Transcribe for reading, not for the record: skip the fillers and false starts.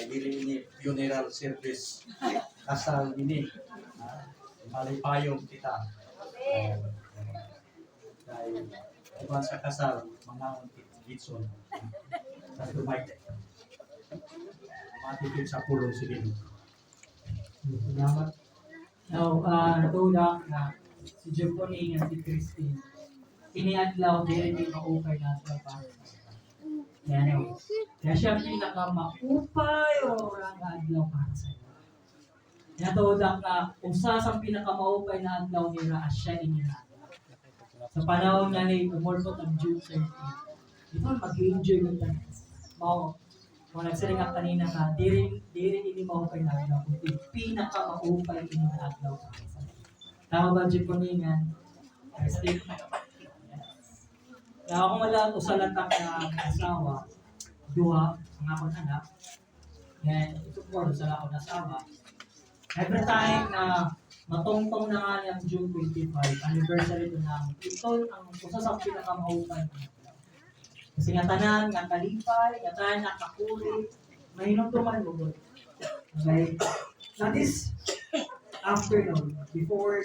dili ini funeral service. Kasal ini. Malipayong kita. Dahil iban sa kasal, mga gitson. Sa dumay. Matipid sa pulong sige. Salamat. Now, natulak na si Jeponi at si Christine. Iniadlaw din yung maupay na sa pa. Yan o. Kaya siya pinaka-maupay o orang adlaw para sa iyo. Natulak na usa sa pinaka-maupay na adlaw nila as siya iniadlaw. Sa panahon na ni umulpot ang June 30. Ito mag-enjoy yung tanan. Kung nagsiring ang kanina na, di rin ini maupay na adlaw, kundi pinaka-maupay ini na adlaw para sa iyo. Tama ba, Jeponingan? Yes. Kaya ako malang usalatak na asawa, duha, ang akong anak, and ito po, usala ako na asawa. Every time na matungtong na nga niyang June 25, anniversary ito ng ito ang usa sa pinaka-maupay na adlaw. Kasi nga tanan, nga kalipay, nga tanan, nga kakuri, mahinom tuman mo. Like, that is afternoon, before